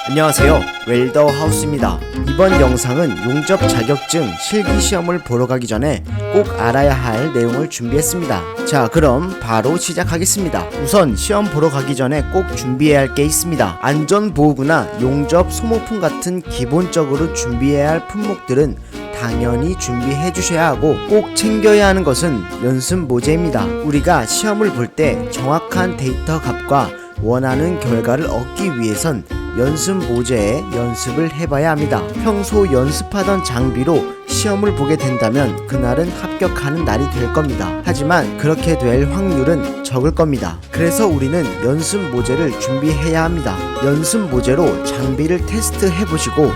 안녕하세요, 웰더 하우스입니다. 이번 영상은 용접 자격증 실기시험을 보러 가기 전에 꼭 알아야 할 내용을 준비했습니다. 자, 그럼 바로 시작하겠습니다. 우선 시험 보러 가기 전에 꼭 준비해야 할 게 있습니다. 안전보호구나 용접, 소모품 같은 기본적으로 준비해야 할 품목들은 당연히 준비해 주셔야 하고, 꼭 챙겨야 하는 것은 연습 모제입니다. 우리가 시험을 볼 때 정확한 데이터 값과 원하는 결과를 얻기 위해선 연습 모제에 연습을 해봐야 합니다. 평소 연습하던 장비로 시험을 보게 된다면 그날은 합격하는 날이 될 겁니다. 하지만 그렇게 될 확률은 적을 겁니다. 그래서 우리는 연습 모제를 준비해야 합니다. 연습 모제로 장비를 테스트해 보시고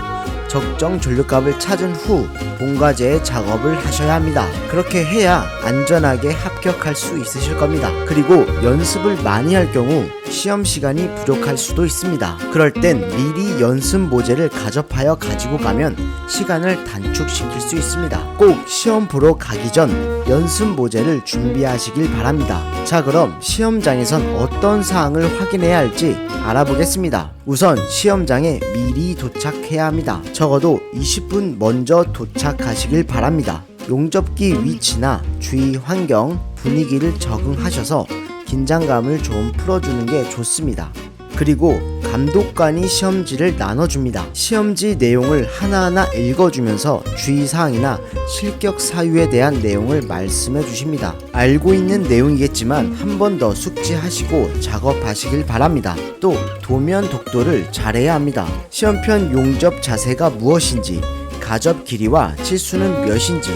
적정 전류값을 찾은 후 본과제의 작업을 하셔야 합니다. 그렇게 해야 안전하게 합격할 수 있으실 겁니다. 그리고 연습을 많이 할 경우 시험 시간이 부족할 수도 있습니다. 그럴 땐 미리 연습 모제를 가접하여 가지고 가면 시간을 단축시킬 수 있습니다. 꼭 시험 보러 가기 전 연습 모제를 준비하시길 바랍니다. 자, 그럼 시험장에선 어떤 사항을 확인해야 할지 알아보겠습니다. 우선 시험장에 미리 도착해야 합니다. 적어도 20분 먼저 도착하시길 바랍니다. 용접기 위치나 주위 환경, 분위기를 적응하셔서 긴장감을 좀 풀어주는 게 좋습니다. 그리고 감독관이 시험지를 나눠줍니다. 시험지 내용을 하나하나 읽어주면서 주의사항이나 실격 사유에 대한 내용을 말씀해 주십니다. 알고 있는 내용이겠지만 한 번 더 숙지하시고 작업하시길 바랍니다. 또 도면 독도를 잘해야 합니다. 시험편 용접 자세가 무엇인지, 가접 길이와 치수는 몇인지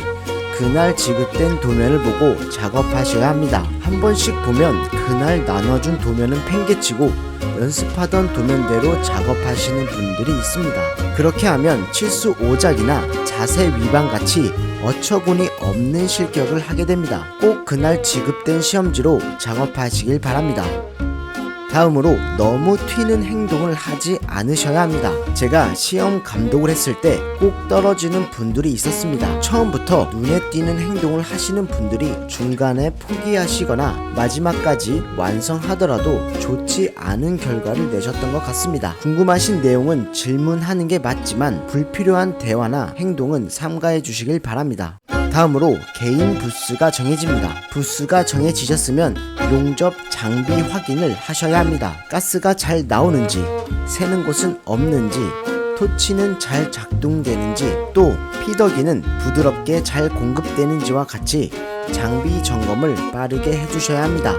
그날 지급된 도면을 보고 작업하셔야 합니다. 한 번씩 보면 그날 나눠준 도면은 팽개치고 연습하던 도면대로 작업하시는 분들이 있습니다. 그렇게 하면 치수 오작이나 자세 위반같이 어처구니 없는 실격을 하게 됩니다. 꼭 그날 지급된 시험지로 작업하시길 바랍니다. 다음으로 너무 튀는 행동을 하지 않으셔야 합니다. 제가 시험 감독을 했을 때 꼭 떨어지는 분들이 있었습니다. 처음부터 눈에 띄는 행동을 하시는 분들이 중간에 포기하시거나 마지막까지 완성하더라도 좋지 않은 결과를 내셨던 것 같습니다. 궁금하신 내용은 질문하는 게 맞지만 불필요한 대화나 행동은 삼가해 주시길 바랍니다. 다음으로 개인 부스가 정해집니다. 부스가 정해지셨으면 용접 장비 확인을 하셔야 합니다. 가스가 잘 나오는지, 새는 곳은 없는지, 토치는 잘 작동되는지, 또 피더기는 부드럽게 잘 공급되는지와 같이 장비 점검을 빠르게 해주셔야 합니다.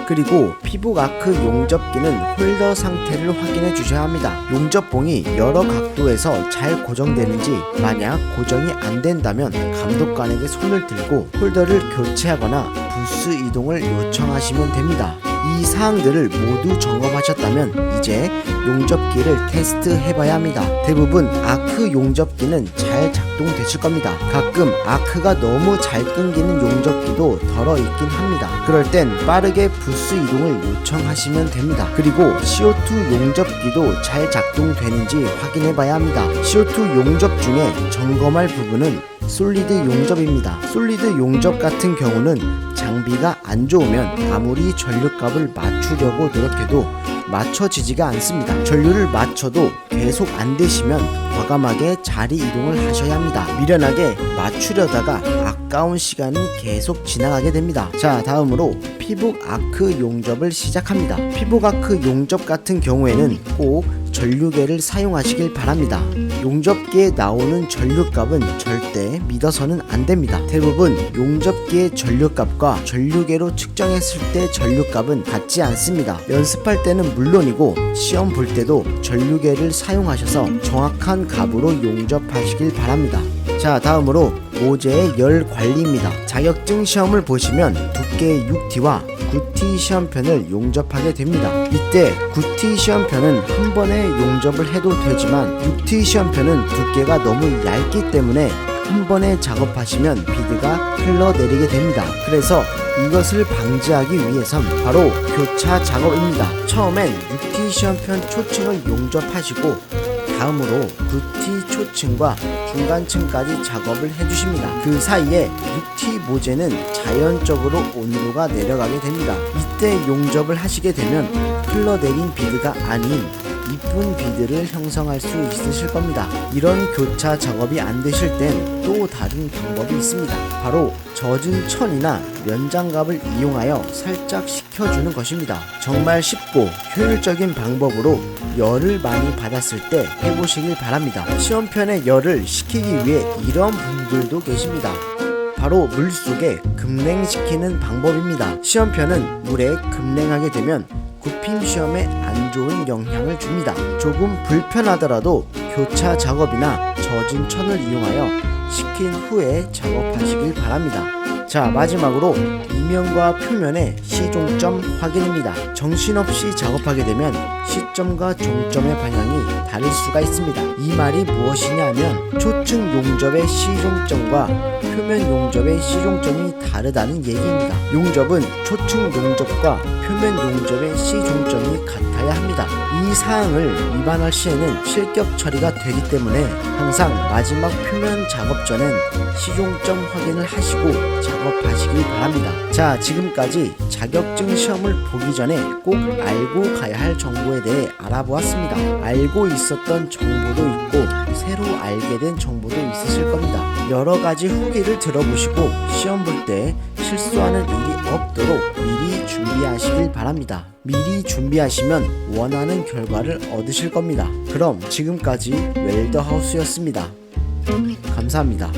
그리고 피복 아크 용접기는 홀더 상태를 확인해 주셔야 합니다. 용접봉이 여러 각도에서 잘 고정되는지, 만약 고정이 안 된다면 감독관에게 손을 들고 홀더를 교체하거나 부스 이동을 요청하시면 됩니다. 이 사항들을 모두 점검하셨다면 이제 용접기를 테스트 해봐야 합니다. 대부분 아크 용접기는 잘 작동되실 겁니다. 가끔 아크가 너무 잘 끊기는 용접기도 덜어 있긴 합니다. 그럴 땐 빠르게 부스 이동을 요청하시면 됩니다. 그리고 CO2 용접기도 잘 작동되는지 확인해봐야 합니다. CO2 용접 중에 점검할 부분은 솔리드 용접입니다. 솔리드 용접 같은 경우는 장비가 안 좋으면 아무리 전류값을 맞추려고 노력해도 맞춰지지가 않습니다. 전류를 맞춰도 계속 안 되시면 과감하게 자리 이동을 하셔야 합니다. 미련하게 맞추려다가 아까운 시간이 계속 지나가게 됩니다. 자, 다음으로 피복 아크 용접을 시작합니다. 피복 아크 용접 같은 경우에는 꼭 전류계를 사용하시길 바랍니다. 용접기에 나오는 전류값은 절대 믿어서는 안 됩니다. 대부분 용접기의 전류값과 전류계로 측정했을 때 전류값은 같지 않습니다. 연습할 때는 물론이고 시험 볼 때도 전류계를 사용하셔서 정확한 값으로 용접하시길 바랍니다. 자, 다음으로 모제의 열 관리입니다. 자격증 시험을 보시면 두께의 6T와 9T 시험편을 용접하게 됩니다. 이때 9T 시험편은 한 번에 용접을 해도 되지만 6T 시험편은 두께가 너무 얇기 때문에 한 번에 작업하시면 비드가 흘러내리게 됩니다. 그래서 이것을 방지하기 위해선 바로 교차 작업입니다. 처음엔 6T 시험편 초층을 용접하시고 다음으로 9T 초층과 중간층까지 작업을 해주십니다. 그 사이에 6T 모재는 자연적으로 온도가 내려가게 됩니다. 이때 용접을 하시게 되면 흘러내린 비드가 아닌 이쁜 비드를 형성할 수 있으실 겁니다. 이런 교차 작업이 안 되실 땐 또 다른 방법이 있습니다. 바로 젖은 천이나 면장갑을 이용하여 살짝 식혀주는 것입니다. 정말 쉽고 효율적인 방법으로 열을 많이 받았을 때 해보시길 바랍니다. 시험편에 열을 식히기 위해 이런 분들도 계십니다. 바로 물속에 급냉시키는 방법입니다. 시험편은 물에 급냉하게 되면 굽힘 시험에 안 좋은 영향을 줍니다. 조금 불편하더라도 교차 작업이나 젖은 천을 이용하여 식힌 후에 작업하시길 바랍니다. 자, 마지막으로 이면과 표면의 시종점 확인입니다. 정신없이 작업하게 되면 시점과 종점의 방향이 다를 수가 있습니다. 이 말이 무엇이냐면 초층 용접의 시종점과 표면 용접의 시종점이 다르다는 얘기입니다. 용접은 초층 용접과 표면 용접의 시종점이 같아야 합니다. 이 사항을 위반할 시에는 실격 처리가 되기 때문에 항상 마지막 표면 작업 전엔 시종점 확인을 하시고 작업하시길 바랍니다. 자, 지금까지 자격증 시험을 보기 전에 꼭 알고 가야 할 정보에 대해 알아보았습니다. 알고 있었던 정보도 있고 새로 알게 된 정보도 있으실 겁니다. 여러 가지 후기를 들어보시고 시험 볼 때 실수하는 일이 없도록 미리 준비하시길 바랍니다. 미리 준비하시면 원하는 결과를 얻으실 겁니다. 그럼 지금까지 웰더하우스였습니다. 감사합니다.